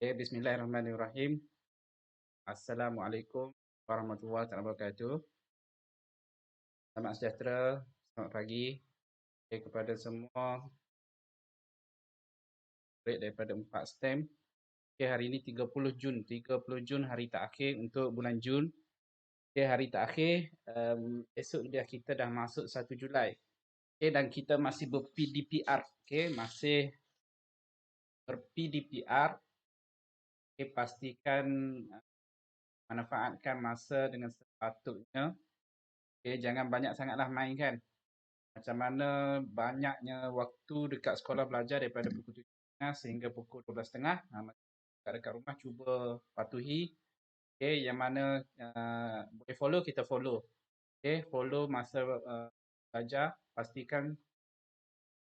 Bismillahirrahmanirrahim. Assalamualaikum warahmatullahi wabarakatuh. Selamat sejahtera, selamat pagi kepada semua murid daripada 4 STEM. Hari ini 30 Jun. 30 Jun hari terakhir untuk bulan Jun. Hari terakhir, esok dia kita dah masuk 1 Julai. Dan kita masih ber-PDPR. Masih ber-PDPR. Pastikan manfaatkan masa dengan sepatutnya. Jangan banyak sangatlah main kan. Macam mana banyaknya waktu dekat sekolah belajar daripada pukul 7.30 sehingga pukul 12.30. Dekat rumah cuba patuhi. Yang mana boleh follow, kita follow. Follow masa belajar. Pastikan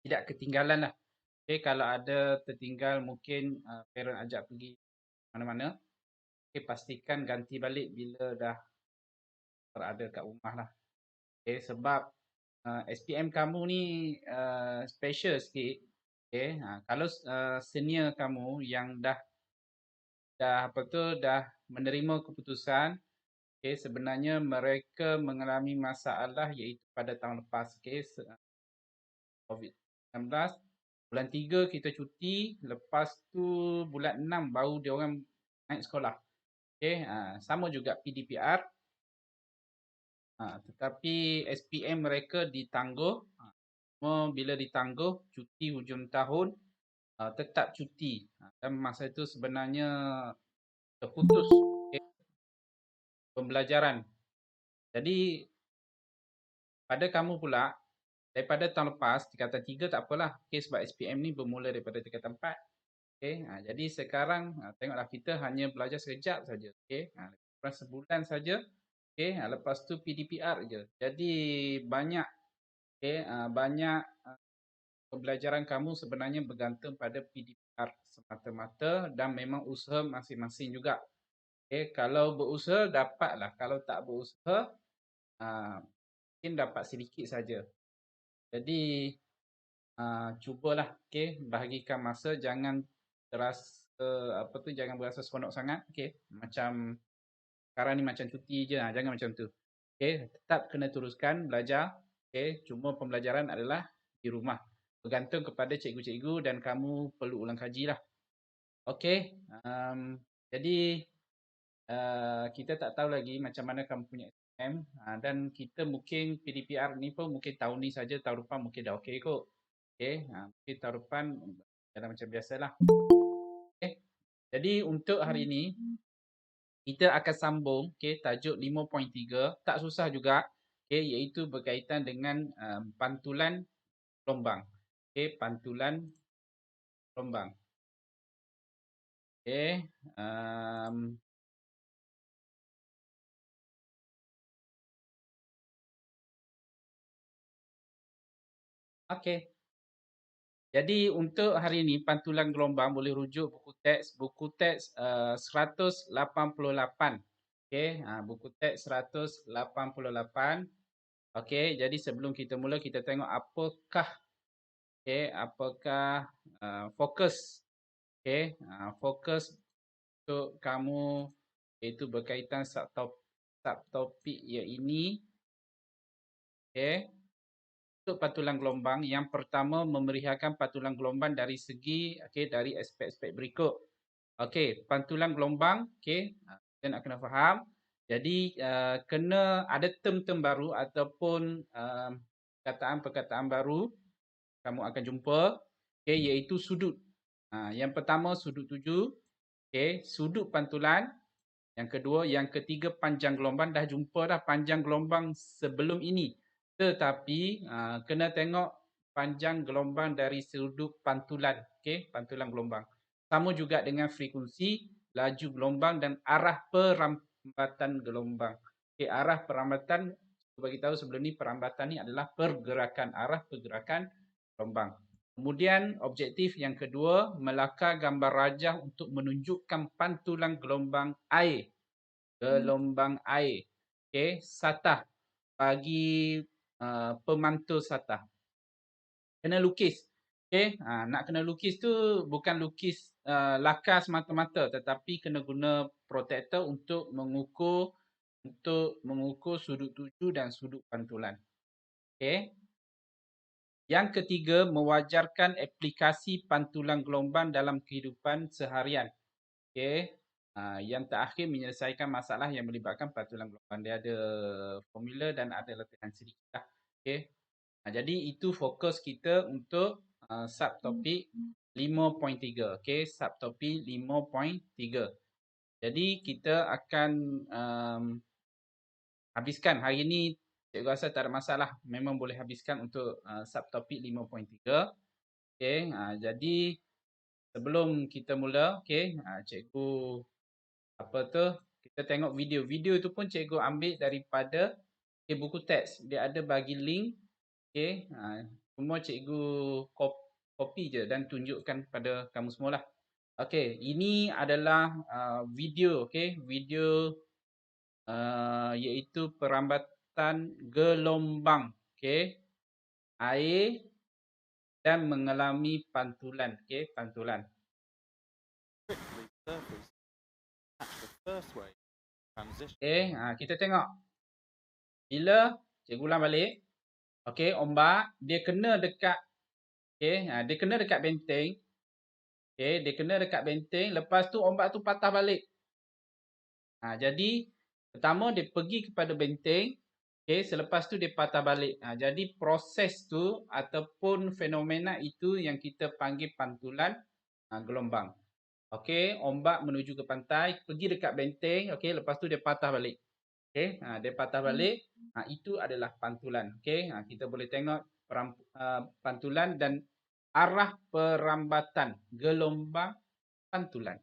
tidak ketinggalan lah. Kalau ada tertinggal mungkin parent ajak pergi mana-mana. Pastikan ganti balik bila dah berada kat rumah lah. Sebab SPM kamu ni special sikit. Kalau senior kamu yang dah menerima keputusan, sebenarnya mereka mengalami masalah iaitu pada tahun lepas, COVID-19. Bulan 3 kita cuti, lepas tu bulan 6 baru dia orang naik sekolah. Sama juga PDPR. Tetapi SPM mereka ditangguh. Bila ditangguh, cuti hujung tahun, tetap cuti. Dan masa itu sebenarnya terputus pembelajaran. Jadi, pada kamu pula, daripada tahun lepas, tingkatan 3 tak apalah. Sebab SPM ni bermula daripada tingkatan 4. Jadi sekarang, tengoklah kita hanya belajar sekejap saja. Kurang sebulan saja. Lepas tu PDPR je. Jadi, banyak banyak pembelajaran kamu sebenarnya bergantung pada PDPR semata-mata dan memang usaha masing-masing juga. Kalau berusaha dapatlah, kalau tak berusaha mungkin dapat sedikit saja. Jadi cubalah bahagikan masa, jangan terasa jangan berasa seronok sangat. Macam sekarang ni macam cuti je, jangan macam tu. Tetap kena teruskan belajar. Cuma pembelajaran adalah di rumah. Bergantung kepada cikgu-cikgu dan kamu perlu ulang kaji lah. Jadi kita tak tahu lagi macam mana kamu punya SPM. Dan kita mungkin PDPR ni pun mungkin tahun ni saja, tahun depan mungkin dah okey kot. Mungkin tahun depan jalan macam biasalah. Jadi untuk hari ini kita akan sambung tajuk 5.3. Tak susah juga. Iaitu berkaitan dengan pantulan gelombang. Pantulan gelombang. Jadi untuk hari ini pantulan gelombang boleh rujuk buku teks 188. Buku teks 188. Jadi sebelum kita mula kita tengok apakah fokus fokus untuk kamu iaitu berkaitan subtopik ini. Untuk pantulan gelombang, yang pertama memeriahkan pantulan gelombang dari segi dari aspek-aspek berikut. Pantulan gelombang kita nak kena faham. Jadi kena ada term-term baru ataupun perkataan-perkataan baru kamu akan jumpa iaitu sudut. Yang pertama sudut tuju, sudut pantulan. Yang kedua, yang ketiga panjang gelombang. Dah jumpa dah panjang gelombang sebelum ini. Tetapi kena tengok panjang gelombang dari sudut pantulan. Pantulan gelombang. Sama juga dengan frekuensi, laju gelombang dan arah perambatan gelombang. Arah perambatan, bagi tahu sebelum ni perambatan ni adalah pergerakan, arah pergerakan gelombang. Kemudian objektif yang kedua, melakar gambar rajah untuk menunjukkan pantulan gelombang air. Gelombang air. Satah. Bagi pemantul satah. Kena lukis. Okey, nak kena lukis tu bukan lukis lakar semata-mata, tetapi kena guna protektor untuk mengukur sudut tuju dan sudut pantulan. Okey. Yang ketiga, mewajarkan aplikasi pantulan gelombang dalam kehidupan seharian. Okey. Yang terakhir, menyelesaikan masalah yang melibatkan pantulan gelombang. Dia ada formula dan ada latihan sedikit lah. Okey. Jadi itu fokus kita untuk subtopik 5.3. Okey, subtopik 5.3. Jadi kita akan habiskan hari ini. Cikgu rasa tak ada masalah. Memang boleh habiskan untuk subtopik 5.3. Okey, jadi sebelum kita mula, okey, cikgu kita tengok video. Video tu pun cikgu ambil daripada buku teks. Dia ada bagi link. Okey, semua cikgu copy je dan tunjukkan pada kamu semualah. Okey, ini adalah video, okey, video iaitu perambatan gelombang, okey, air dan mengalami pantulan, okey, pantulan. Okey, kita tengok. Bila cikgu ulang balik, okey, ombak dia kena dekat, okey, dia kena dekat benteng. Okey, dia kena dekat benteng, lepas tu ombak tu patah balik. Jadi pertama dia pergi kepada benteng, okey, selepas tu dia patah balik. Jadi proses tu ataupun fenomena itu yang kita panggil pantulan gelombang. Okey, ombak menuju ke pantai, pergi dekat benteng, okey, lepas tu dia patah balik. Okey, dia patah balik, itu adalah pantulan. Okey, kita boleh tengok pantulan dan arah perambatan gelombang pantulan.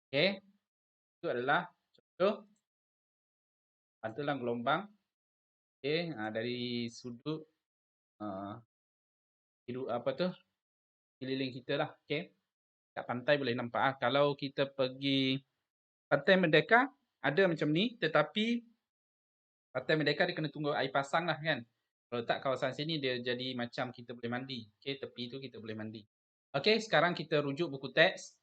Okey, itu adalah contoh pantulan gelombang. Okey, dari sudut keliling kita lah. Okey, kat pantai boleh nampak. Kalau kita pergi Pantai Merdeka ada macam ni, tetapi Pantai Merdeka dia kena tunggu air pasang lah kan. Kalau tak kawasan sini dia jadi macam kita boleh mandi. Okey, tepi tu kita boleh mandi. Okey, sekarang kita rujuk buku teks.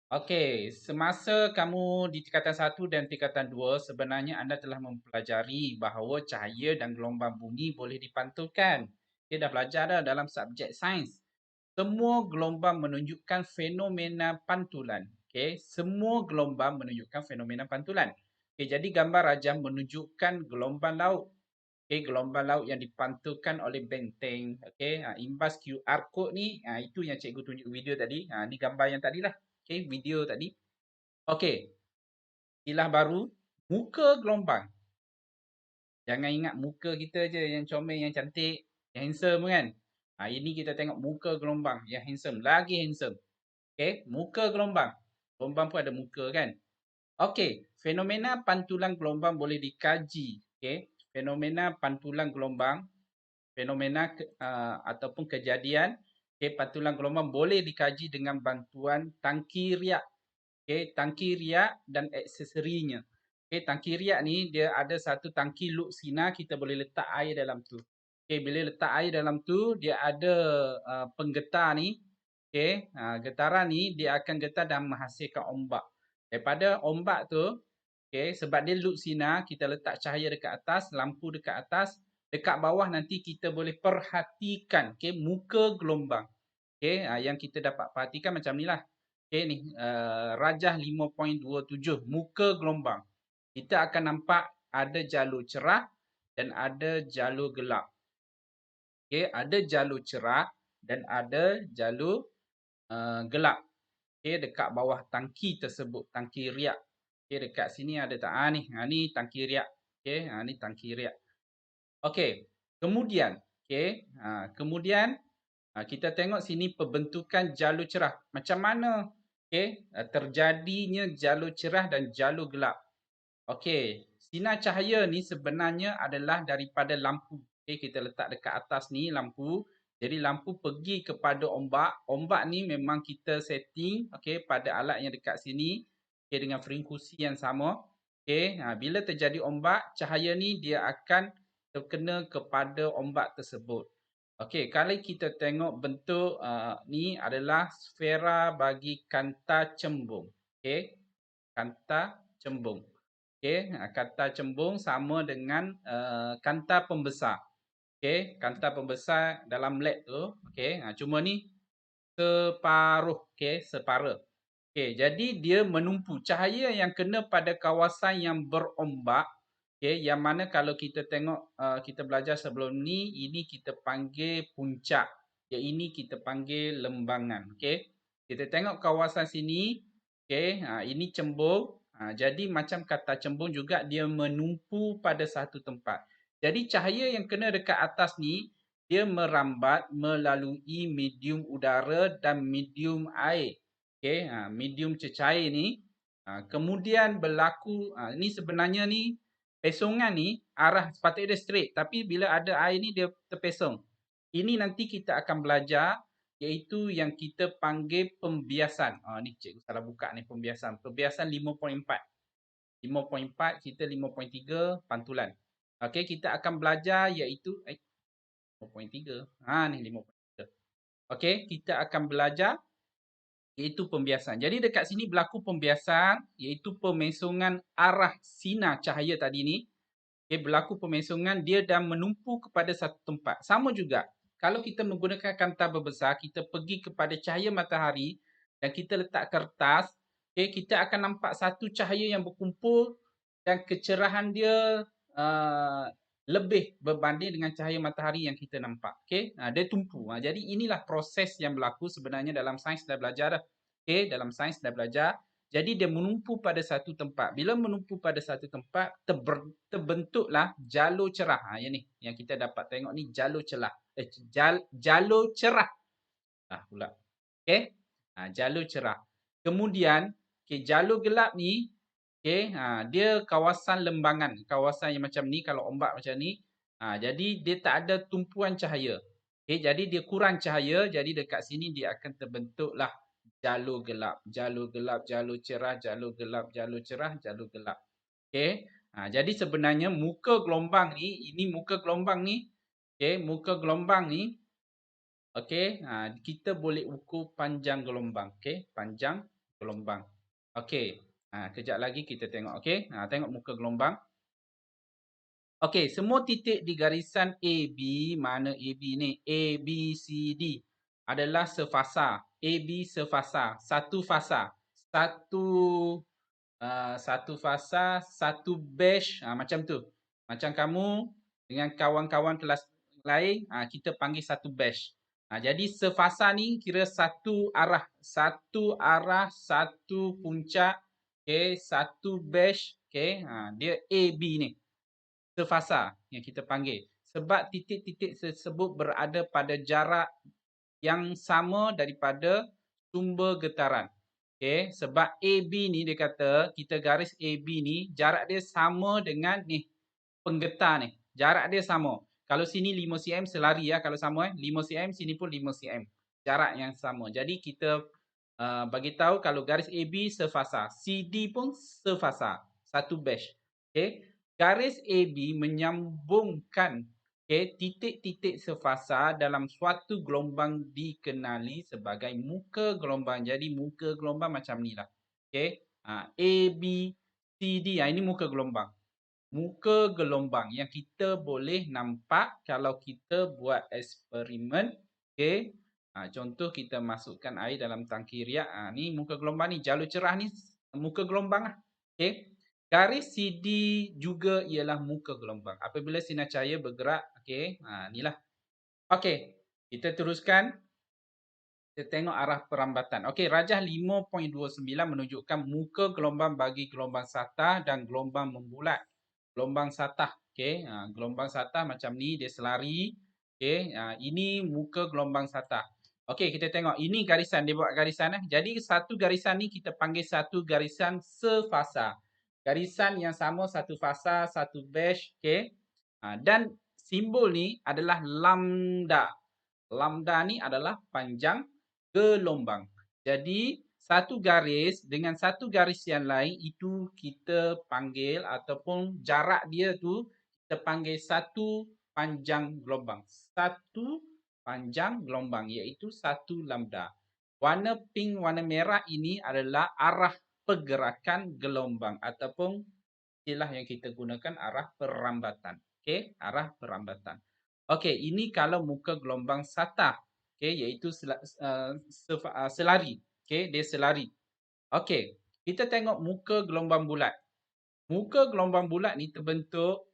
Okey, semasa kamu di tingkatan 1 dan tingkatan 2, sebenarnya anda telah mempelajari bahawa cahaya dan gelombang bumi boleh dipantulkan. Kita dah belajar dah dalam subjek sains. Semua gelombang menunjukkan fenomena pantulan. Okey, semua gelombang menunjukkan fenomena pantulan. Okey, jadi gambar rajah menunjukkan gelombang laut. Okey, gelombang laut yang dipantulkan oleh benteng. Okey, imbas QR code ni, itu yang cikgu tunjuk video tadi. Ni gambar yang tadilah. Okey, video tadi. Okey. Istilah baru, muka gelombang. Jangan ingat muka kita je yang comel, yang cantik, yang handsome kan. Ini kita tengok muka gelombang yang handsome, lagi handsome. Okey, muka gelombang. Gelombang pun ada muka kan. Okey, fenomena pantulan gelombang boleh dikaji. Okey, fenomena pantulan gelombang, fenomena ataupun kejadian pantulan gelombang boleh dikaji dengan bantuan tangki riak. Okey, tangki riak dan aksesorinya. Okey, tangki riak ni dia ada satu tangki luk sinar, kita boleh letak air dalam tu. Okey, bila letak air dalam tu, dia ada penggetar ni. Okey, getaran ni dia akan getar dan menghasilkan ombak. Daripada ombak tu, okey, sebab dia luk sinar, kita letak cahaya dekat atas, lampu dekat atas, dekat bawah nanti kita boleh perhatikan, okey, muka gelombang. Okey, yang kita dapat perhatikan macam ni lah. Okey ni, rajah 5.27, muka gelombang. Kita akan nampak ada jalur cerah dan ada jalur gelap. Okey, ada jalur cerah dan ada jalur gelap. Okey, dekat bawah tangki tersebut, tangki riak. Okey, dekat sini ada tak? Ni tangki riak. Okey, ni tangki riak. Okey, kemudian, kemudian kita tengok sini pembentukan jalur cerah. Macam mana terjadinya jalur cerah dan jalur gelap. Okey, sinar cahaya ni sebenarnya adalah daripada lampu. Okey, kita letak dekat atas ni lampu. Jadi lampu pergi kepada ombak. Ombak ni memang kita setting pada alat yang dekat sini dengan frekuensi yang sama. Okey, bila terjadi ombak, cahaya ni dia akan terkena kepada ombak tersebut. Okey, kalau kita tengok bentuk ni adalah sfera bagi kanta cembung. Okey, kanta cembung. Okey, kanta cembung sama dengan kanta pembesar. Okey, kanta pembesar dalam lab tu. Okey, cuma ni separuh. Okey, separuh. Okey, jadi dia menumpu cahaya yang kena pada kawasan yang berombak. Okey, yang mana kalau kita tengok kita belajar sebelum ni, ini kita panggil puncak. Yang ini kita panggil lembangan. Okey. Kita tengok kawasan sini. Okey, ini cembung. Jadi macam kata cembung juga dia menumpu pada satu tempat. Jadi cahaya yang kena dekat atas ni dia merambat melalui medium udara dan medium air. Okey, medium cecair ni kemudian berlaku ni sebenarnya ni pesongan ni arah sepatutnya dia straight tapi bila ada air ni dia terpesong. Ini nanti kita akan belajar iaitu yang kita panggil pembiasan. Ni cikgu salah buka ni pembiasan. Pembiasan 5.4. 5.4 kita 5.3 pantulan. Okey, kita akan belajar iaitu 5.3. Ni 5.3. Okey, kita akan belajar iaitu pembiasan. Jadi dekat sini berlaku pembiasan iaitu pemesongan arah sinar cahaya tadi ni. Okay, berlaku pemesongan dia dan menumpu kepada satu tempat. Sama juga, kalau kita menggunakan kanta berbesar, kita pergi kepada cahaya matahari dan kita letak kertas, okay, kita akan nampak satu cahaya yang berkumpul dan kecerahan dia lebih berbanding dengan cahaya matahari yang kita nampak. Okay? Dia tumpu. Jadi inilah proses yang berlaku sebenarnya dalam sains dah belajar dah. Okay? Dalam sains dah belajar. Jadi dia menumpu pada satu tempat. Bila menumpu pada satu tempat, terbentuklah jalur cerah. Yang ni, yang kita dapat tengok ni jalur cerah. Jalur cerah. Pula. Okay? Jalur cerah. Kemudian, okay, jalur gelap ni, okay, dia kawasan lembangan. Kawasan yang macam ni, kalau ombak macam ni. Jadi dia tak ada tumpuan cahaya. Okay, jadi dia kurang cahaya. Jadi dekat sini dia akan terbentuklah jalur gelap, jalur gelap, jalur cerah, jalur gelap, jalur cerah, jalur gelap. Okey. Jadi sebenarnya muka gelombang ni, ini muka gelombang ni, okey, muka gelombang ni, okey, kita boleh ukur panjang gelombang, okey, panjang gelombang. Okey. Kejap lagi kita tengok, okey. Tengok muka gelombang. Okey, semua titik di garisan AB, mana AB ni? A, B, C, D adalah sefasa. AB sefasa, satu fasa. Satu fasa, satu batch, macam tu. Macam kamu dengan kawan-kawan kelas lain, kita panggil satu batch. Jadi sefasa ni kira satu arah, satu puncak, okey, satu batch, okey. Dia AB ni. Sefasa yang kita panggil. Sebab titik-titik tersebut berada pada jarak yang sama daripada sumber getaran. Okay, sebab AB ni dia kata, kita garis AB ni, jarak dia sama dengan ni, penggetar ni. Jarak dia sama. Kalau sini 5 cm selari ya, kalau sama 5 cm, sini pun 5 cm. Jarak yang sama. Jadi kita bagi tahu kalau garis AB sefasa. CD pun sefasa. Satu batch. Okay. Garis AB menyambungkan titik-titik sefasa dalam suatu gelombang dikenali sebagai muka gelombang. Jadi muka gelombang macam ni lah. Okay. A, B, C, D. Ini muka gelombang. Muka gelombang yang kita boleh nampak kalau kita buat eksperimen. Okay. Contoh kita masukkan air dalam tangki riak. Ni muka gelombang ni. Jalur cerah ni muka gelombang lah. Okay. Garis CD juga ialah muka gelombang. Apabila sinar cahaya bergerak, okey, inilah. Okey, kita teruskan. Kita tengok arah perambatan. Okey, rajah 5.29 menunjukkan muka gelombang bagi gelombang satah dan gelombang membulat. Gelombang satah, okey, gelombang satah macam ni dia selari. Okey, ini muka gelombang satah. Okey, kita tengok ini garisan, dia buat garisan Jadi satu garisan ni kita panggil satu garisan sefasa. Garisan yang sama satu fasa, satu batch, okey. Dan simbol ni adalah lambda. Lambda ni adalah panjang gelombang. Jadi satu garis dengan satu garis yang lain itu kita panggil ataupun jarak dia tu kita panggil satu panjang gelombang. Satu panjang gelombang iaitu 1 lambda. Warna pink, warna merah ini adalah arah pergerakan gelombang ataupun istilah yang kita gunakan arah perambatan. Okey, arah perambatan. Okey, ini kalau muka gelombang satah, okey, iaitu selari. Okey, dia selari. Okey, kita tengok muka gelombang bulat. Muka gelombang bulat ni terbentuk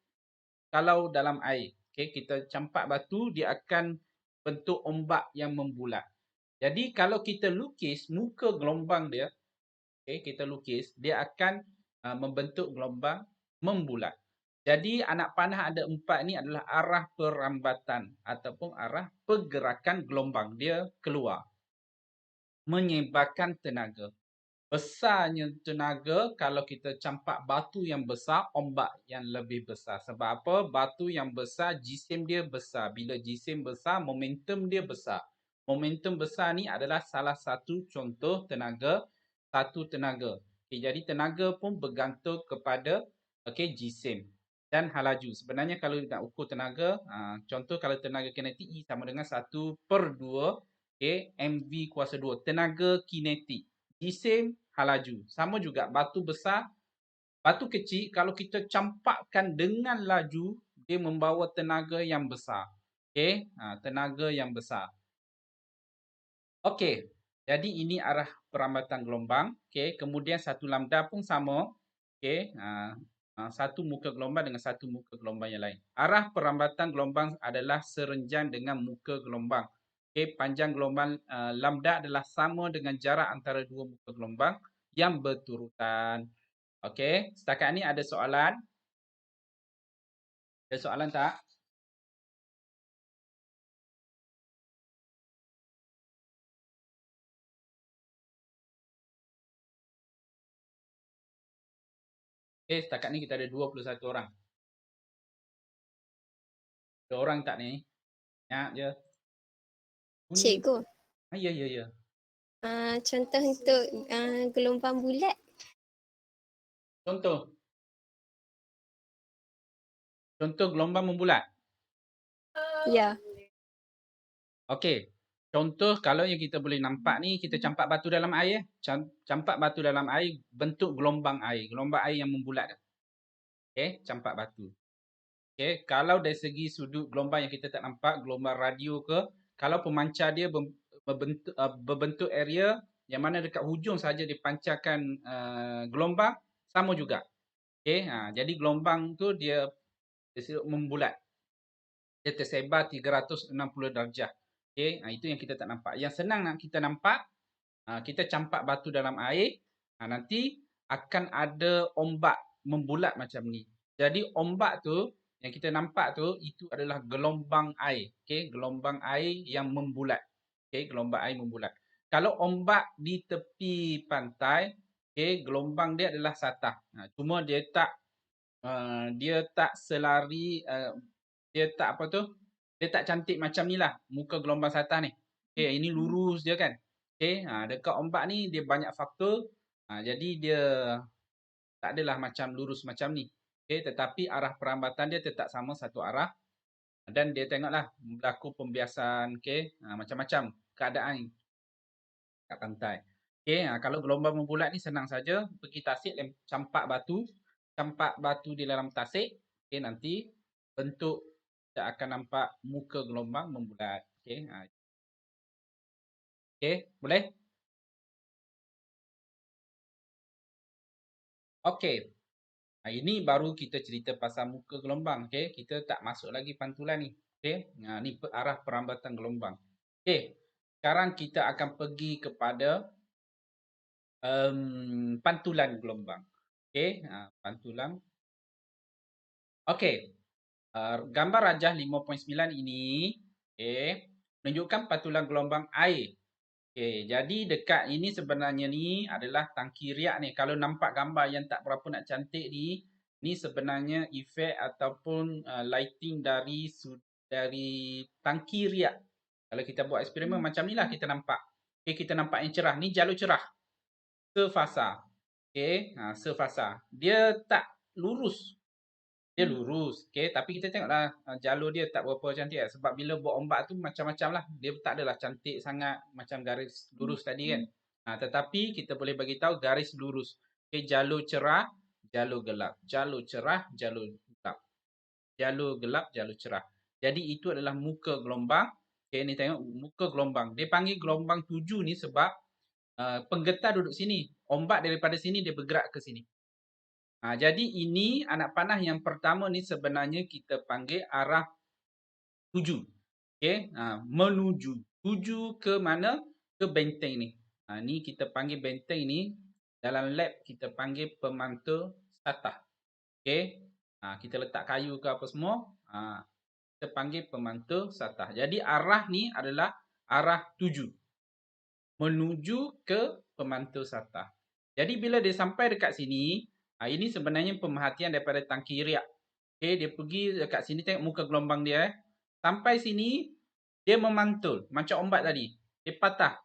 kalau dalam air. Okey, kita campak batu, dia akan bentuk ombak yang membulat. Jadi kalau kita lukis muka gelombang dia, okey, kita lukis, dia akan membentuk gelombang membulat. Jadi anak panah ada 4 ni adalah arah perambatan ataupun arah pergerakan gelombang. Dia keluar. Menyebarkan tenaga. Besarnya tenaga kalau kita campak batu yang besar, ombak yang lebih besar. Sebab apa? Batu yang besar, jisim dia besar. Bila jisim besar, momentum dia besar. Momentum besar ni adalah salah satu contoh tenaga, satu tenaga. Okay, jadi tenaga pun bergantung kepada jisim dan halaju. Sebenarnya kalau nak ukur tenaga, contoh kalau tenaga kinetik E sama dengan 1/2 MV kuasa 2. Tenaga kinetik. Jisim, halaju. Sama juga batu besar, batu kecil kalau kita campakkan dengan laju, dia membawa tenaga yang besar. Okey, tenaga yang besar. Okey, jadi ini arah perambatan gelombang. Okey, kemudian 1 lambda pun sama. Okey, satu muka gelombang dengan satu muka gelombang yang lain. Arah perambatan gelombang adalah serenjang dengan muka gelombang. Okay, panjang gelombang lambda adalah sama dengan jarak antara dua muka gelombang yang berturutan. Okey, setakat ni ada soalan? Ada soalan tak? Okey, setakat ni kita ada 21 orang. Ada orang tak ni? Ingat je. Cikgu. Ya, ya, ya. Contoh untuk gelombang bulat. Contoh. Contoh gelombang membulat. Ya. Okey. Contoh kalau yang kita boleh nampak ni, kita campak batu dalam air. Campak batu dalam air, bentuk gelombang air. Gelombang air yang membulat. Okey, campak batu. Okey, kalau dari segi sudut gelombang yang kita tak nampak, gelombang radio ke, kalau pemancar dia berbentuk area yang mana dekat hujung saja dipancarkan gelombang, sama juga. Okey, jadi gelombang tu dia membulat. Dia tersebar 360 darjah. Okey, itu yang kita tak nampak. Yang senang nak kita nampak, kita campak batu dalam air, nanti akan ada ombak membulat macam ni. Jadi ombak tu yang kita nampak tu, itu adalah gelombang air. Okey, gelombang air yang membulat. Okey, gelombang air membulat. Kalau ombak di tepi pantai, okey, gelombang dia adalah satah. Cuma dia tak selari, dia tak apa tu? Dia tak cantik macam ni lah muka gelombang satah ni. Okey, ini lurus dia kan. Okey, dekat ombak ni dia banyak faktor. Jadi dia tak adalah macam lurus macam ni. Okey, tetapi arah perambatan dia tetap sama satu arah. Dan dia tengoklah berlaku pembiasan, okey, macam-macam keadaan kat pantai. Okey, kalau gelombang membulat ni senang saja, pergi tasik campak batu di dalam tasik. Okey, nanti bentuk kita akan nampak muka gelombang membulat. Okey. Okey, boleh? Okey. Ini baru kita cerita pasal muka gelombang. Okey, kita tak masuk lagi pantulan ni. Okey, ni arah perambatan gelombang. Okey, sekarang kita akan pergi kepada pantulan gelombang. Okey, pantulan. Okey, gambar rajah 5.9 ini, okey, menunjukkan pantulan gelombang air. Okey, jadi dekat ini sebenarnya ni adalah tangki riak ni. Kalau nampak gambar yang tak berapa nak cantik ni sebenarnya efek ataupun lighting dari tangki riak. Kalau kita buat eksperimen macam ni lah kita nampak. Okey, kita nampak yang cerah. Ni jalur cerah. Sefasa. Okey, sefasa. Dia tak lurus. Dia lurus. Okay. Tapi kita tengoklah jalur dia tak berapa cantik lah. Sebab bila buat ombak tu macam-macam lah. Dia tak adalah cantik sangat macam garis lurus tadi kan. Tetapi kita boleh bagi tahu garis lurus. Okay. Jalur cerah, jalur gelap. Jalur cerah, jalur gelap. Jalur gelap, jalur cerah. Jadi itu adalah muka gelombang. Okay. Ni tengok muka gelombang. Dia panggil gelombang 7 ni sebab penggetar duduk sini. Ombak daripada sini dia bergerak ke sini. Jadi ini anak panah yang pertama ni sebenarnya kita panggil arah tuju. Okay. Menuju. Tuju ke mana? Ke benteng ni. Ni kita panggil benteng ni. Dalam lab kita panggil pemantul satah. Okay. Kita letak kayu ke apa semua. Kita panggil pemantul satah. Jadi arah ni adalah arah tuju. Menuju ke pemantul satah. Jadi bila dia sampai dekat sini. Ini sebenarnya pemerhatian daripada tangki riak. Okay, dia pergi dekat sini tengok muka gelombang dia. Sampai sini, dia memantul. Macam ombak tadi. Dia patah.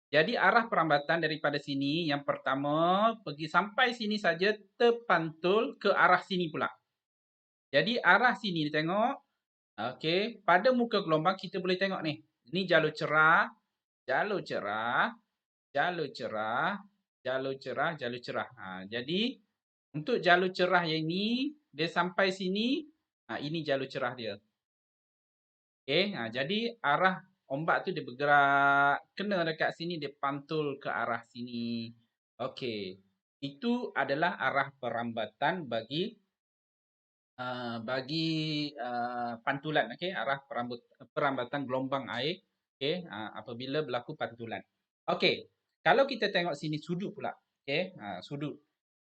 Jadi arah perambatan daripada sini, yang pertama, pergi sampai sini saja terpantul ke arah sini pula. Jadi arah sini tengok. Okay, pada muka gelombang kita boleh tengok ni. Ini jalur cerah, jalur cerah, jalur cerah, jalur cerah, jalur cerah. Jadi untuk jalur cerah yang ini, dia sampai sini, ini jalur cerah dia. Okay, jadi arah ombak tu dia bergerak, kena dekat sini, dia pantul ke arah sini. Okay, itu adalah arah perambatan bagi pantulan. Okay, arah perambatan gelombang air. Okay, apabila berlaku pantulan. Okay, kalau kita tengok sini sudut pula. Okay, sudut.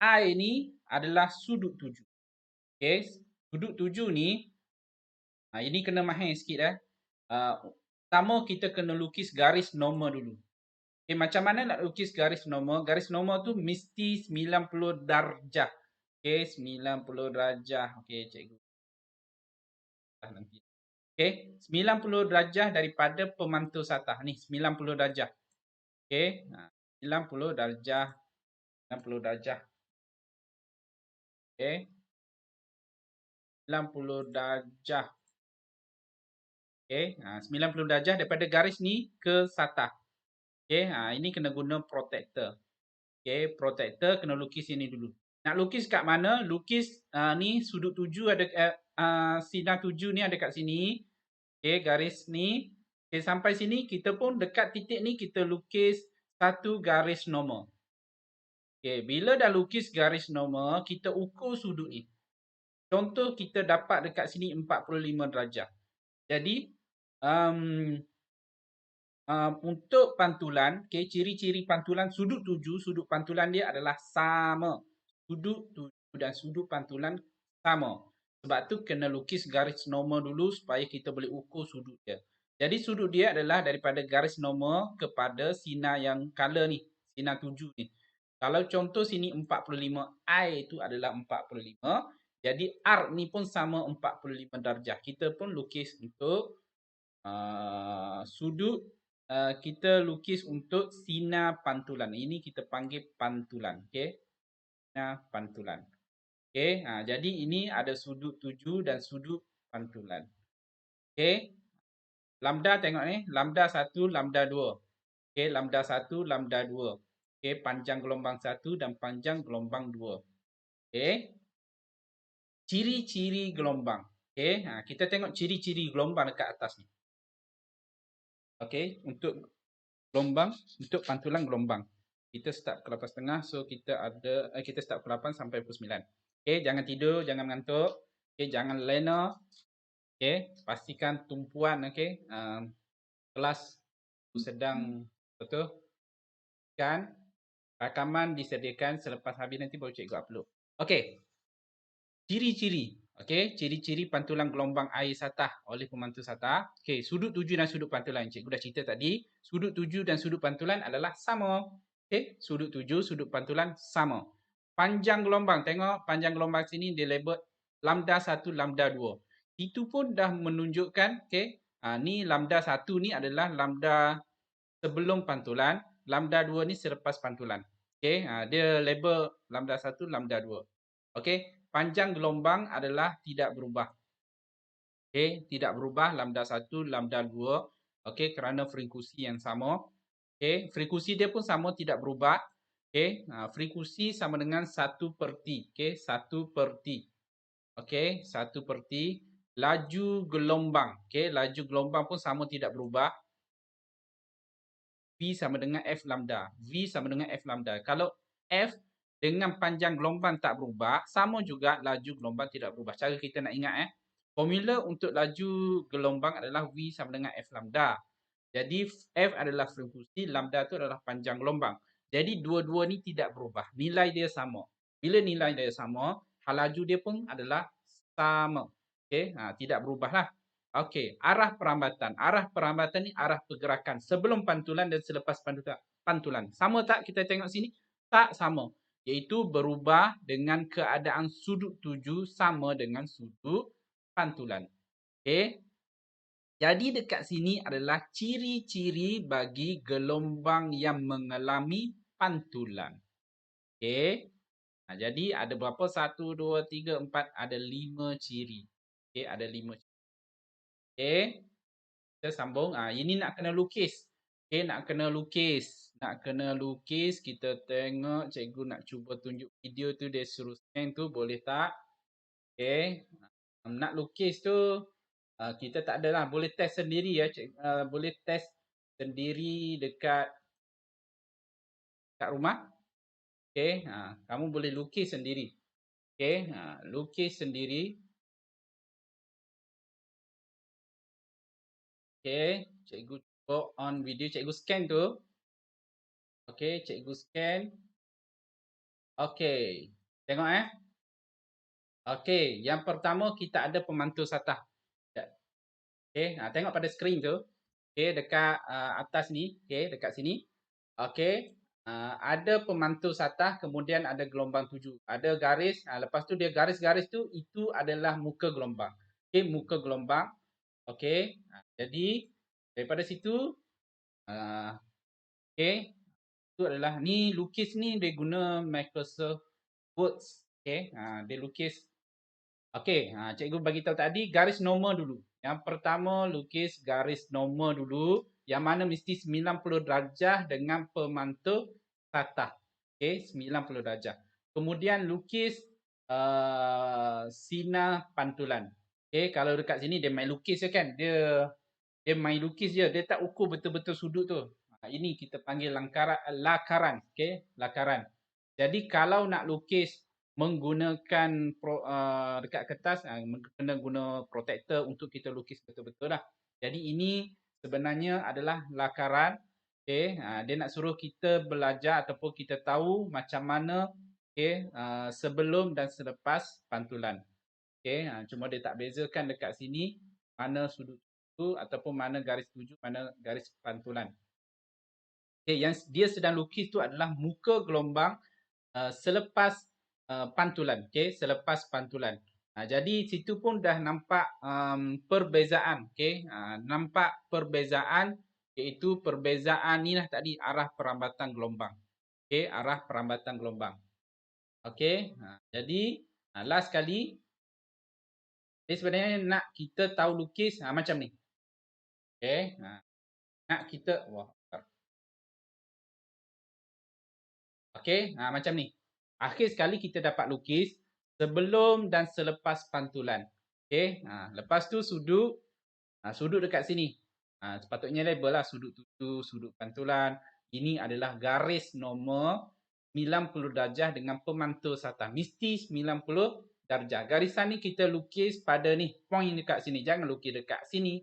I ni adalah sudut tuju. Okay. Sudut tuju ni. Ini kena mahir sikit. Pertama kita kena lukis garis normal dulu. Okay, macam mana nak lukis garis normal? Garis normal tu mesti 90 darjah. Okay, 90 darjah. Okay, cikgu. Okay, 90 darjah daripada pemantul satah. Ni 90 darjah. Okay, 90 darjah. 90 darjah. Okay. 90 darjah. Okay. 90 darjah daripada garis ni ke satah. Okay. Ini kena guna protector. Okay. Protector kena lukis ini dulu. Nak lukis kat mana? Lukis ni sudut tuju ada sinar tuju ni ada kat sini. Okay. Garis ni. Okay. Sampai sini kita pun dekat titik ni kita lukis satu garis normal. Okay. Bila dah lukis garis normal, kita ukur sudut ni. Contoh kita dapat dekat sini 45 darjah. Jadi untuk pantulan, okay, ciri-ciri pantulan sudut tuju, sudut pantulan dia adalah sama. Sudut tuju dan sudut pantulan sama. Sebab tu kena lukis garis normal dulu supaya kita boleh ukur sudut dia. Jadi sudut dia adalah daripada garis normal kepada sinar yang color ni, sinar tuju ni. Kalau contoh sini 45, I itu adalah 45. Jadi arc ni pun sama 45 darjah. Kita pun lukis untuk sudut, kita lukis untuk sinar pantulan. Ini kita panggil pantulan. Okay. Sinar pantulan. Okay. Jadi ini ada sudut tuju dan sudut pantulan. Okay. Lambda tengok ni. Lambda 1, lambda 2. Okay. Lambda 1, lambda 2. Okay. Panjang gelombang 1 dan panjang gelombang 2. Okay. Ciri-ciri gelombang. Okay. Kita tengok ciri-ciri gelombang dekat atas ni. Okay. Untuk gelombang, untuk pantulan gelombang. Kita start ke 8.30. So kita start pukul 8 sampai pukul 9. Okay. Jangan tidur, jangan mengantuk. Okay. Jangan lena. Okay. Pastikan tumpuan. Okay. Kelas sedang betul. Kan. Rakaman disediakan selepas habis nanti baru cikgu upload. Okay. Ciri-ciri. Okay. Ciri-ciri pantulan gelombang air satah oleh pemantul satah. Okay. Sudut tuju dan sudut pantulan. Cikgu dah cerita tadi. Sudut tuju dan sudut pantulan adalah sama. Okay. Sudut tuju, sudut pantulan sama. Panjang gelombang. Tengok panjang gelombang sini dia label lambda 1, lambda 2. Itu pun dah menunjukkan. Okay. Ni lambda 1 ni adalah lambda sebelum pantulan. Lambda 2 ni selepas pantulan. Okay. Dia label lambda 1, lambda 2. Okay. panjang gelombang adalah tidak berubah. Okey, tidak berubah lambda 1, lambda 2. Okey, kerana frekuensi yang sama. Okey, frekuensi dia pun sama, tidak berubah. Okey, frekuensi sama dengan 1/T. Okey, 1/T. Okey, 1/T. Laju gelombang. Okey, laju gelombang pun sama, tidak berubah. V sama dengan F lambda. V sama dengan F lambda. Kalau F dengan panjang gelombang tak berubah, sama juga laju gelombang tidak berubah. Cara kita nak ingat formula untuk laju gelombang adalah V sama dengan F lambda. Jadi F adalah frekuensi, lambda tu adalah panjang gelombang. Jadi dua-dua ni tidak berubah. Nilai dia sama. Bila nilai dia sama, hal laju dia pun adalah sama. Okey, tidak berubahlah. Okey, arah perambatan. Arah perambatan ni arah pergerakan sebelum pantulan dan selepas pantulan. Sama tak kita tengok sini? Tak sama. Iaitu berubah dengan keadaan sudut tuju sama dengan sudut pantulan. Okey. Jadi dekat sini adalah ciri-ciri bagi gelombang yang mengalami pantulan. Okey. Jadi ada berapa? 1, 2, 3, 4. Ada 5 ciri. Okey, ada 5 ciri. Okey. Kita sambung. Ini nak kena lukis. Okey, nak kena lukis. Nak kena lukis. Kita tengok cikgu nak cuba tunjuk video tu. Dia suruh scan tu. Boleh tak? Okey. Nak lukis tu. Kita tak adalah, boleh test sendiri ya, boleh test sendiri dekat rumah. Okey, kamu boleh lukis sendiri. Okey, lukis sendiri. Okey, cikgu cuba on video, cikgu scan tu. Okey, cikgu scan. Okey, tengok Okey, yang pertama kita ada pemantul satah. Okey, tengok pada skrin tu. Okey, dekat atas ni, okey, dekat sini. Okey, ada pemantul satah, kemudian ada gelombang tuju. Ada garis, lepas tu dia garis-garis tu, itu adalah muka gelombang. Okey, muka gelombang. Okey, jadi daripada situ, okey, itu adalah, ni lukis ni dia guna Microsoft Words. Okey, dia lukis. Okey, cikgu bagi tahu tadi garis normal dulu. Yang pertama lukis garis normal dulu, yang mana mesti 90 darjah dengan pemantul satah. Okey, 90 darjah. Kemudian lukis sinar pantulan. Okey, kalau dekat sini dia main lukis je kan. Dia main lukis je, dia tak ukur betul-betul sudut tu. Ini kita panggil lakaran. Okey, lakaran. Jadi kalau nak lukis menggunakan dekat kertas, kena guna protector untuk kita lukis betul-betul lah. Jadi ini sebenarnya adalah lakaran. Okay. Dia nak suruh kita belajar ataupun kita tahu macam mana sebelum dan selepas pantulan. Okay. Cuma dia tak bezakan dekat sini mana sudut tuju ataupun mana garis tuju, mana garis pantulan. Okay. Yang dia sedang lukis tu adalah muka gelombang selepas pantulan. Okay, selepas pantulan. Jadi situ pun dah nampak perbezaan. Okay, nampak perbezaan, iaitu perbezaan ni lah tadi, arah perambatan gelombang. Okay, arah perambatan gelombang. Okay, jadi last kali, sebenarnya nak kita tahu lukis macam ni. Okay, nak kita, okay, macam ni. Akhir sekali kita dapat lukis sebelum dan selepas pantulan. Okey, lepas tu sudut dekat sini. Sepatutnya label lah sudut tuju, sudut pantulan. Ini adalah garis normal 90 darjah dengan pemantul satah. Mesti 90 darjah. Garisan ni kita lukis pada ni, point dekat sini. Jangan lukis dekat sini.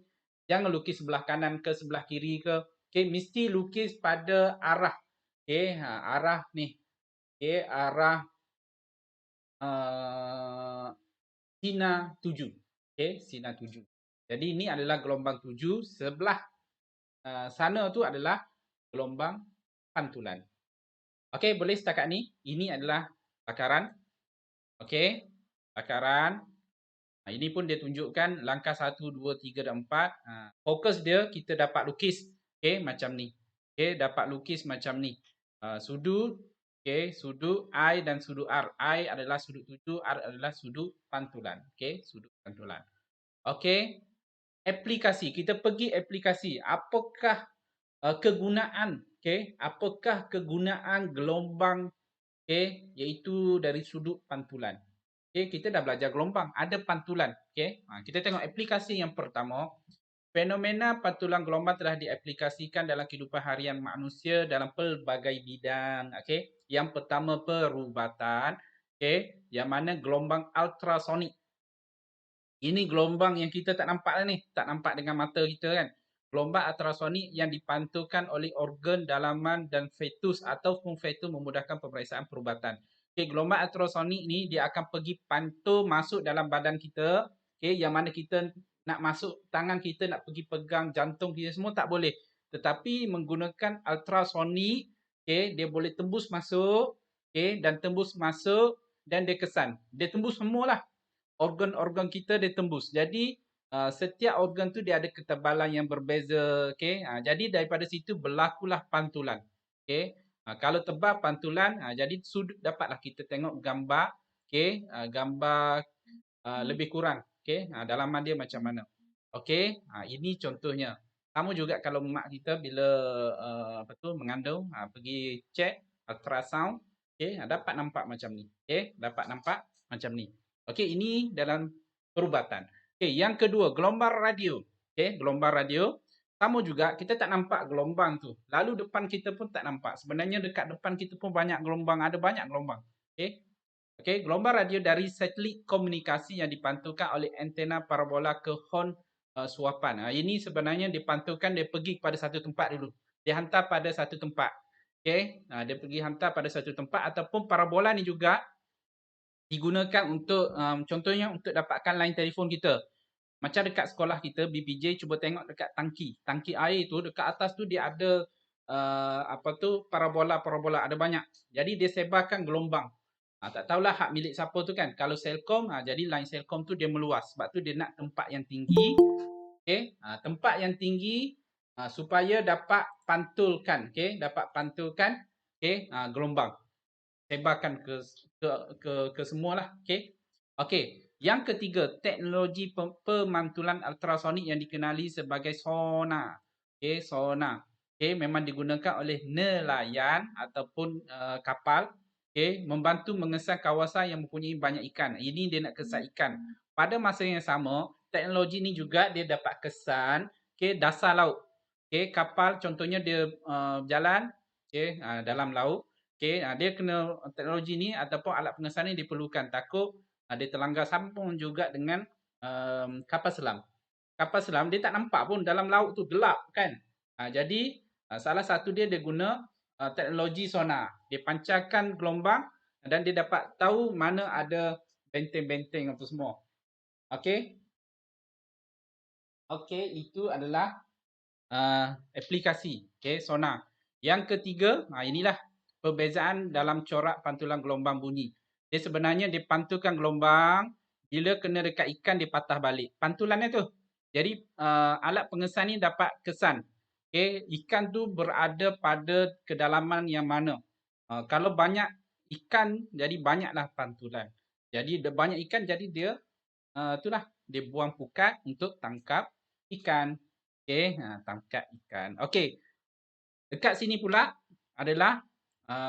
Jangan lukis sebelah kanan ke sebelah kiri ke. Okey, mesti lukis pada arah. Okey, arah ni. Okey, arah sinar tuju. Okey, sinar tuju. Jadi ini adalah gelombang tuju, sebelah sana tu adalah gelombang pantulan. Okey, boleh setakat ni. Ini adalah lakaran. Okey, lakaran. Ini pun dia tunjukkan langkah 1, 2, 3 dan 4. Fokus dia kita dapat lukis. Okey, macam ni. Okey, dapat lukis macam ni. Sudut. Okey, sudut I dan sudut R. I adalah sudut tuju, R adalah sudut pantulan. Okey, sudut pantulan. Okey, aplikasi. Kita pergi aplikasi. Apakah kegunaan, okey? Apakah kegunaan gelombang, okey, iaitu dari sudut pantulan? Okey, kita dah belajar gelombang, ada pantulan, okey? Kita tengok aplikasi yang pertama. Fenomena pantulan gelombang telah diaplikasikan dalam kehidupan harian manusia dalam pelbagai bidang, okey? Yang pertama perubatan, okey? Yang mana gelombang ultrasonik. Ini gelombang yang kita tak nampak ni, tak nampak dengan mata kita kan. Gelombang ultrasonik yang dipantulkan oleh organ dalaman dan fetus ataupun fetus memudahkan pemeriksaan perubatan. Okey, gelombang ultrasonik ni dia akan pergi pantul masuk dalam badan kita, okey, yang mana kita nak masuk tangan kita nak pergi pegang jantung kita semua tak boleh. Tetapi menggunakan ultrasonik, okey, dia boleh tembus masuk, okey, dan tembus masuk dan dia kesan. Dia tembus semualah organ-organ kita dia tembus. Jadi setiap organ tu dia ada ketebalan yang berbeza, okey. Jadi daripada situ berlakulah pantulan. Okey. Kalau tebal pantulan, jadi sudut dapatlah kita tengok gambar, okey, gambar lebih kurang, okey. Dalaman dia macam mana. Okey, ini contohnya. Sama juga kalau mak kita bila apa tu mengandung, pergi check ultrasound, okey, dapat nampak macam ni. Okey, dapat nampak macam ni. Okey, ini dalam perubatan. Okey, yang kedua, gelombang radio. Okey, gelombang radio. Sama juga, kita tak nampak gelombang tu. Lalu depan kita pun tak nampak. Sebenarnya dekat depan kita pun banyak gelombang. Ada banyak gelombang. Okey. Okey, gelombang radio dari satelit komunikasi yang dipantulkan oleh antena parabola ke horn suapan. Ini sebenarnya dipantulkan, dia pergi pada satu tempat dulu. Dia hantar pada satu tempat. Okey, dia pergi hantar pada satu tempat ataupun parabola ni juga digunakan untuk contohnya untuk dapatkan line telefon kita. Macam dekat sekolah kita BPJ, cuba tengok dekat tangki air tu dekat atas tu dia ada apa tu parabola ada banyak. Jadi dia sebarkan gelombang. Tak tahulah hak milik siapa tu kan. Kalau Celcom, jadi line Celcom tu dia meluas. Sebab tu dia nak tempat yang tinggi. Okey, tempat yang tinggi supaya dapat pantulkan, okey, dapat pantulkan, okey, gelombang. Sebarkan ke semualah, okey. Okey, yang ketiga, teknologi pemantulan ultrasonik yang dikenali sebagai sonar. Okey, sonar. Okey, memang digunakan oleh nelayan ataupun kapal, okey, membantu mengesan kawasan yang mempunyai banyak ikan. Ini dia nak kesan ikan. Pada masa yang sama, teknologi ni juga dia dapat kesan, okey, dasar laut. Okey, kapal contohnya dia jalan, okey, dalam laut. Okey, dia kena teknologi ni ataupun alat pengesan ni diperlukan. Takut dia terlanggar. Sambung juga dengan kapal selam. Kapal selam dia tak nampak pun dalam laut tu gelap kan. Jadi salah satu dia guna teknologi sonar. Dia pancarkan gelombang dan dia dapat tahu mana ada benteng-benteng apa semua. Okey. Okey, itu adalah aplikasi, okey, sonar. Yang ketiga, inilah perbezaan dalam corak pantulan gelombang bunyi. Dia sebenarnya dia pantulkan gelombang, bila kena dekat ikan dia patah balik. Pantulannya tu. Jadi alat pengesan ni dapat kesan. Okey, ikan tu berada pada kedalaman yang mana. Kalau banyak ikan, jadi banyaklah pantulan. Jadi banyak ikan, jadi dia itulah dia buang pukat untuk tangkap ikan. Okey, tangkap ikan. Okey. Dekat sini pula adalah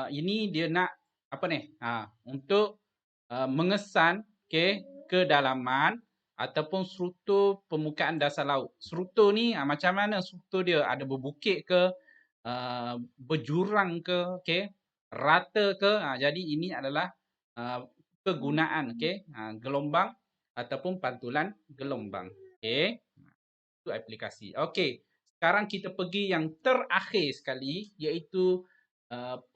ini dia nak apa ni? Untuk mengesan, okey, kedalaman ataupun struktur permukaan dasar laut. Struktur ni macam mana struktur dia? Ada berbukit ke, berjurang ke, okey, rata ke? Jadi ini adalah kegunaan, okey, gelombang ataupun pantulan gelombang. Okey. Itu aplikasi. Okey. Sekarang kita pergi yang terakhir sekali iaitu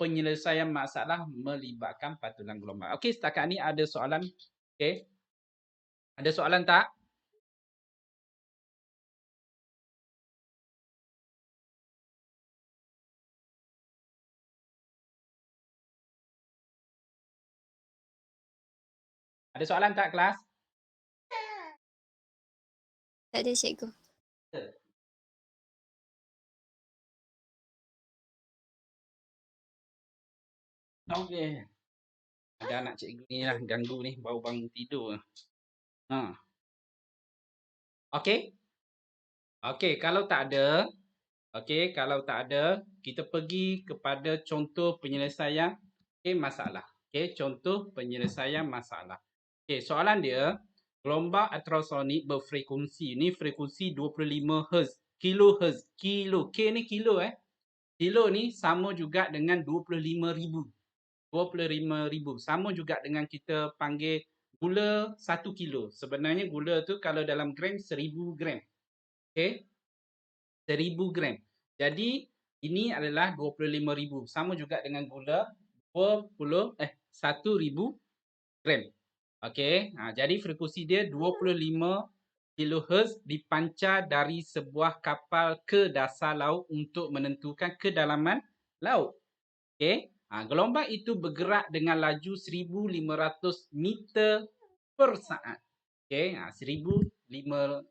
penyelesaian masalah melibatkan pantulan gelombang. Okey, setakat ni ada soalan? Okey. Ada soalan tak? Ada soalan tak kelas? Tak ada cikgu. Okey. Ada anak cikgu ni lah ganggu ni, baru bangun tidur. Ha. Okey? Okey, kalau tak ada, kita pergi kepada contoh penyelesaian masalah. Okey, contoh penyelesaian masalah. Okey, soalan dia, gelombang ultrasonik berfrekuensi, ni frekuensi 25 Hz, kilohertz, kilo, K ni kilo Kilo ni sama juga dengan 25,000. 25,000 sama juga dengan kita panggil gula 1 kilo. Sebenarnya gula tu kalau dalam gram 1000 gram. Okey? 1000 gram. Jadi ini adalah 25,000 sama juga dengan gula 1000 gram. Okey. Jadi frekuensi dia 25 kilohertz dipancar dari sebuah kapal ke dasar laut untuk menentukan kedalaman laut. Okey. Gelombang itu bergerak dengan laju 1,500 meter per saat. Okey. 1,500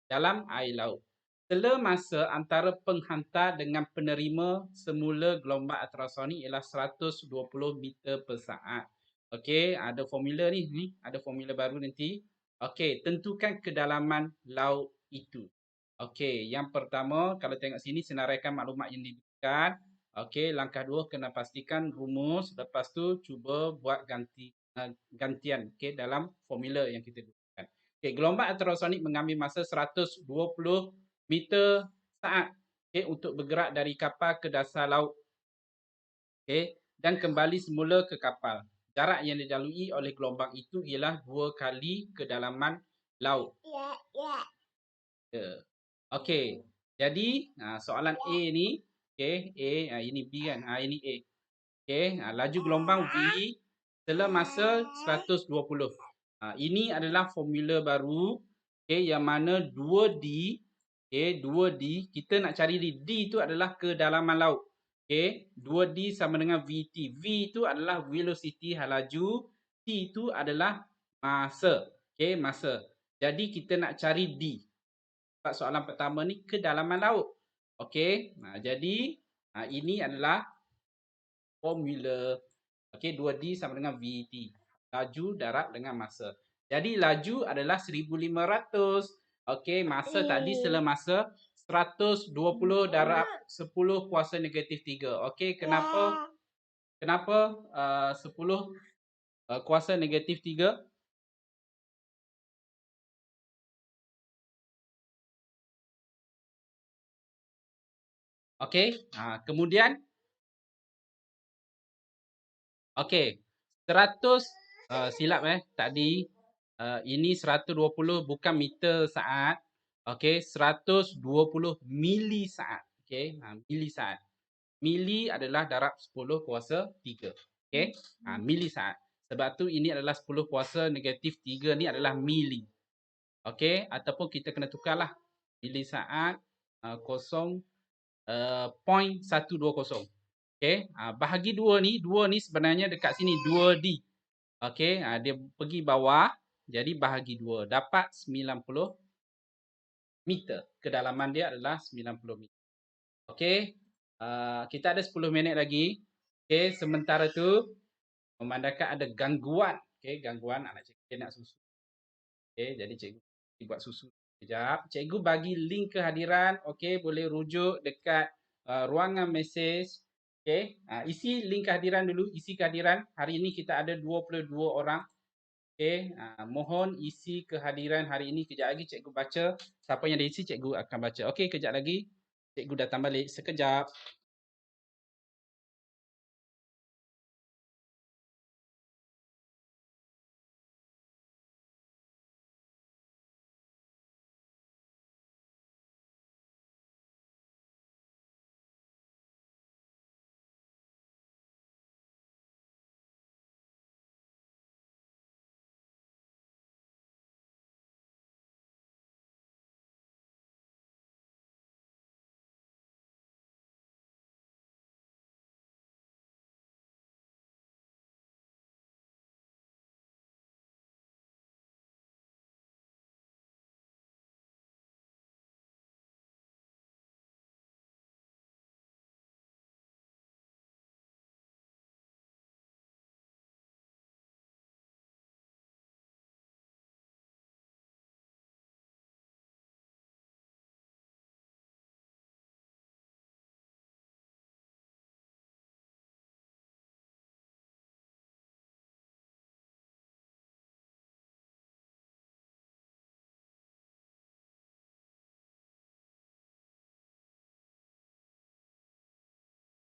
dalam air laut. Sela masa antara penghantar dengan penerima semula gelombang ultrasonik ialah 120 meter per saat. Okey, ada formula ni, ada formula baru nanti. Okey, tentukan kedalaman laut itu. Okey, yang pertama kalau tengok sini senaraikan maklumat yang diberikan. Okey, langkah 2 kena pastikan rumus, lepas tu cuba buat gantian dalam formula yang kita gunakan. Okey, gelombang ultrasonik mengambil masa 120 meter saat untuk bergerak dari kapal ke dasar laut. Okey, dan kembali semula ke kapal. Jarak yang dilalui oleh gelombang itu ialah 2 kali kedalaman laut. Okey, jadi soalan A ni, A, ini B kan, ini A. Okey, laju gelombang V sela masa 120. Ini adalah formula baru, yang mana 2D, 2D, kita nak cari D itu adalah kedalaman laut. 2D sama dengan VT. V itu adalah velocity laju, T itu adalah masa. Masa. Jadi kita nak cari D. Soalan pertama ni kedalaman laut. Okey. Jadi ini adalah formula. Okey, 2D sama dengan VT. Laju, darat dengan masa. Jadi laju adalah 1,500. Okey, masa tadi sela masa 120 darab 10 kuasa negatif 3. Okey, kenapa 10 kuasa negatif 3? Okey, kemudian okey, 100 silap tadi ini 120 bukan meter saat. Okey, 120 mili saat. Okey, mili saat. Mili adalah darab 10 kuasa 3. Okey, mili saat. Sebab tu ini adalah 10 kuasa negatif 3 ni adalah mili. Okey, ataupun kita kena tukarlah. Mili saat 0.120. Okey, bahagi 2 ni sebenarnya dekat sini 2D. Okey, dia pergi bawah, jadi bahagi 2 dapat 90 meter. Kedalaman dia adalah 90 meter. Okey, kita ada 10 minit lagi. Okey, sementara tu memandangkan ada gangguan. Okey, gangguan anak cikgu nak susu. Okey, jadi cikgu buat susu sekejap. Cikgu bagi link kehadiran. Okey, boleh rujuk dekat ruangan mesej. Okey, isi link kehadiran dulu, isi kehadiran. Hari ini kita ada 22 orang. Okey, mohon isi kehadiran hari ini. Kejap lagi cikgu baca. Siapa yang diisi cikgu akan baca. Okey, kejap lagi cikgu datang balik. Sekejap.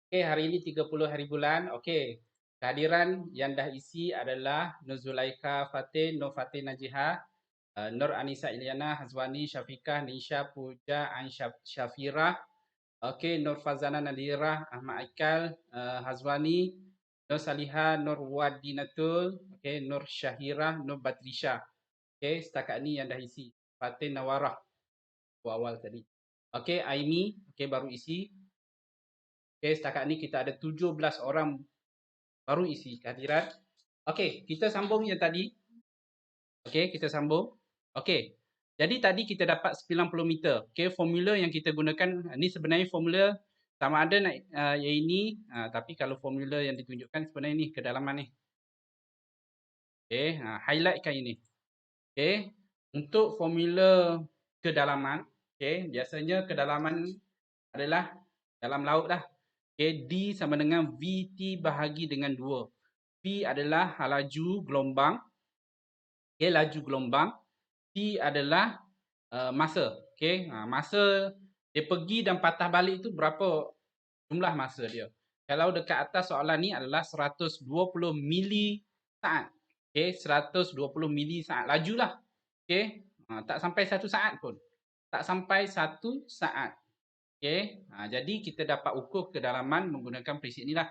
Okey, hari ini 30 hari bulan. Okey. Kehadiran yang dah isi adalah Nur Zulaikha Fatin, Nur Fatin Najihah, Nur Anisa Ilyana, Hazwani, Syafiqah, Nisha, Puja, Ain Syafirah. Okey, Nur Fazana Nadirah, Ahmad Aikal, Hazwani, Nur Salihah, Nur Wadinatul, okey, Nur Syahirah, Nur Batrisha. Okey, setakat ni yang dah isi. Fatin Nawarah awal tadi. Okey, Aimi, okey baru isi. Okey, setakat ni kita ada 17 orang baru isi kehadiran. Okey, kita sambung yang tadi. Okey, kita sambung. Okey. Jadi tadi kita dapat 90 meter. Okey, formula yang kita gunakan ni sebenarnya formula sama ada nak yang ini, tapi kalau formula yang ditunjukkan sebenarnya ni kedalaman ni. Okey, highlightkan ini. Okey, untuk formula kedalaman, okey, biasanya kedalaman adalah dalam laut lah. Okey, D sama dengan VT bahagi dengan 2. V adalah laju gelombang. Okey, laju gelombang. T adalah masa. Okey, masa dia pergi dan patah balik tu berapa jumlah masa dia. Kalau dekat atas soalan ni adalah 120 mili saat. Okey, 120 mili saat. Lajulah. Okey, tak sampai 1 saat pun. Tak sampai 1 saat. Okey, jadi kita dapat ukur kedalaman menggunakan prinsip ni lah.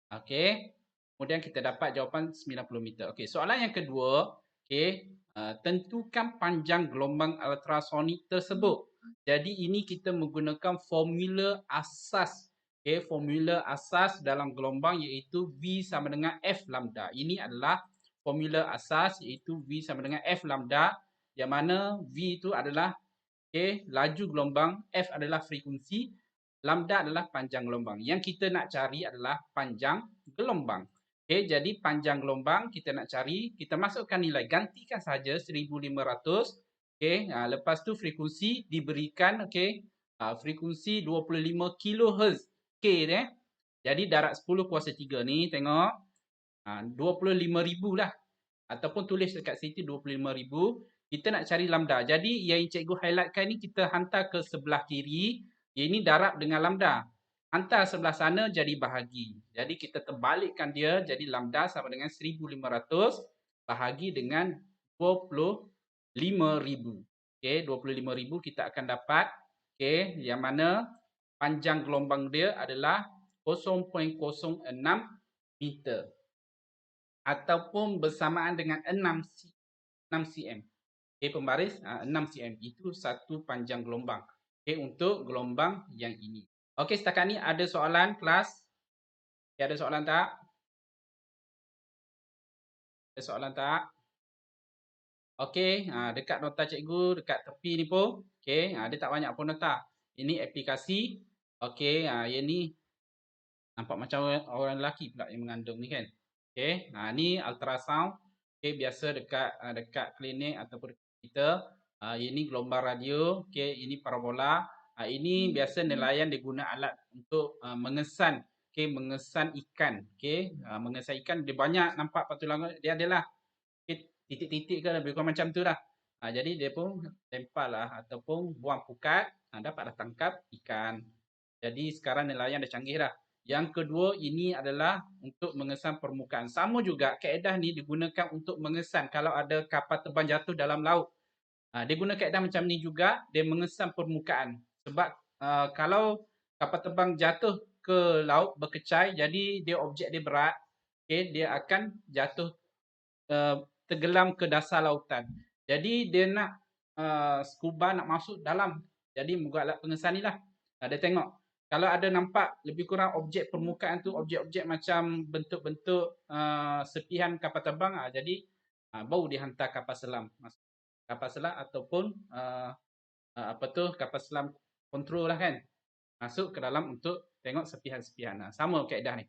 Okey, kemudian kita dapat jawapan 90 meter. Okey, soalan yang kedua. Okey, tentukan panjang gelombang ultrasonik tersebut. Jadi ini kita menggunakan formula asas. Okey, formula asas dalam gelombang iaitu V sama dengan F lambda. Ini adalah formula asas iaitu V sama dengan F lambda. Yang mana V itu adalah laju gelombang, F adalah frekuensi, lambda adalah panjang gelombang. Yang kita nak cari adalah panjang gelombang. Jadi panjang gelombang kita nak cari, kita masukkan nilai, gantikan saja 1500. Lepas tu frekuensi diberikan, frekuensi 25 kHz. Jadi darat 10 kuasa 3 ni, tengok, 25,000 lah. Ataupun tulis dekat situ 25,000. Kita nak cari lambda. Jadi yang cikgu highlightkan ni kita hantar ke sebelah kiri. Ini darab dengan lambda. Hantar sebelah sana jadi bahagi. Jadi kita terbalikkan dia jadi lambda sama dengan 1500 bahagi dengan 25,000. 25,000 kita akan dapat yang mana panjang gelombang dia adalah 0.06 meter. Ataupun bersamaan dengan 6 cm. Pembaris 6 cm. Itu satu panjang gelombang. Untuk gelombang yang ini. Setakat ni ada soalan kelas? Ada soalan tak? Ada soalan tak? Dekat nota cikgu, dekat tepi ni pun. Dia tak banyak pun nota. Ini aplikasi. Yang ni nampak macam orang lelaki pula yang mengandung ni kan. Ni ultrasound. Biasa dekat klinik ataupun kita. Ini gelombang radio. Ini parabola. Ini biasa nelayan dia guna alat untuk mengesan. Mengesan ikan. Mengesan ikan dia banyak nampak patulang dia adalah titik-titik ke lebih kurang macam tu lah. Jadi dia pun lempar lah ataupun buang pukat, dapatlah tangkap ikan. Jadi sekarang nelayan dah canggih dah. Yang kedua ini adalah untuk mengesan permukaan. Sama juga kaedah ni digunakan untuk mengesan kalau ada kapal terbang jatuh dalam laut. Dia guna kaedah macam ni juga, dia mengesan permukaan. Sebab kalau kapal terbang jatuh ke laut berkecai, jadi dia objek dia berat, dia akan jatuh tenggelam ke dasar lautan. Jadi dia nak scuba nak masuk dalam. Jadi membuat alat pengesan ni lah. Dia tengok. Kalau ada nampak lebih kurang objek permukaan tu, objek-objek macam bentuk-bentuk serpihan kapal terbang, jadi baru dihantar kapal selam. Kapal selam ataupun kapal selam kontrol lah kan. Masuk ke dalam untuk tengok serpihan-serpihan. Sama kaedah ni.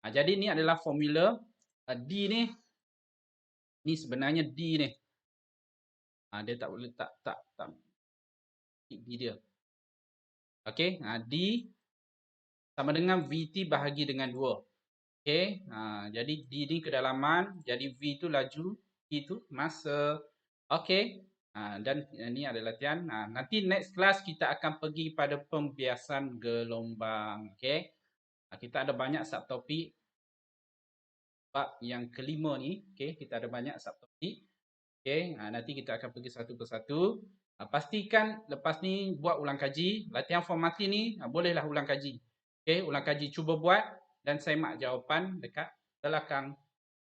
Jadi ni adalah formula D ni. Ni sebenarnya D ni. Dia tak boleh tak D dia. D sama dengan VT bahagi dengan 2. Jadi D ni kedalaman, jadi V tu laju, T tu masa. Dan ini ada latihan. Nanti next class kita akan pergi pada pembiasan gelombang. Okay. Kita ada banyak subtopik. Bab yang kelima ni. Okay. Kita ada banyak subtopik. Okay. Nanti kita akan pergi satu persatu. Pastikan lepas ni buat ulang kaji. Latihan formati ni bolehlah ulang kaji. Okay. Ulang kaji cuba buat. Dan semak jawapan dekat belakang.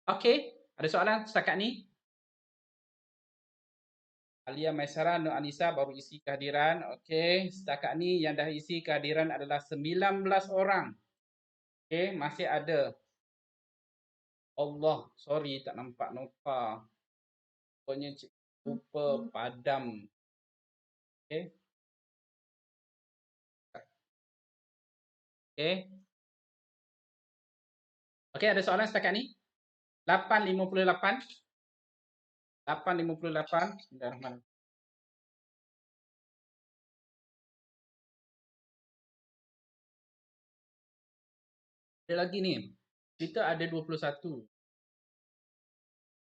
Okay. Ada soalan setakat ni? Alia Maisara, Nur Anissa baru isi kehadiran. Okey, setakat ni yang dah isi kehadiran adalah 19 orang. Okey, masih ada. Allah, sorry tak nampak nota. Pokoknya lupa padam. Okey. Okey. Okey, ada soalan setakat ni? 8.58. 8.58. Bismillahirrahmanirrahim. Ada lagi ni. Kita ada 21.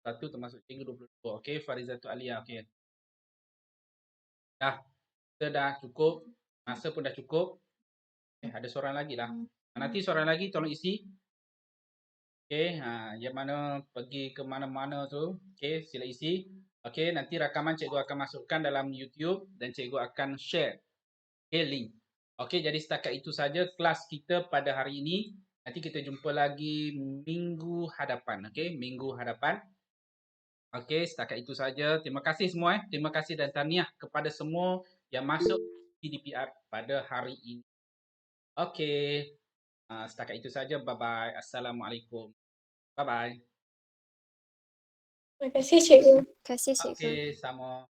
Satu termasuk cikgu 22. Okey, Farizatul Alia. Okey. Dah. Kita dah cukup. Masa pun dah cukup. Ada seorang lagi lah. Nanti seorang lagi tolong isi. Okey, yang mana pergi ke mana-mana tu. Okey, sila isi. Okey, nanti rakaman cikgu akan masukkan dalam YouTube dan cikgu akan share. Okey, link. Okey, jadi setakat itu saja kelas kita pada hari ini. Nanti kita jumpa lagi minggu hadapan. Okey, minggu hadapan. Okey, setakat itu saja. Terima kasih semua. Terima kasih dan tahniah kepada semua yang masuk PDPR pada hari ini. Okey. Setakat itu saja. Bye-bye. Assalamualaikum. Bye-bye. Terima kasih, Cikgu. Terima kasih, cikgu. Okey, sama.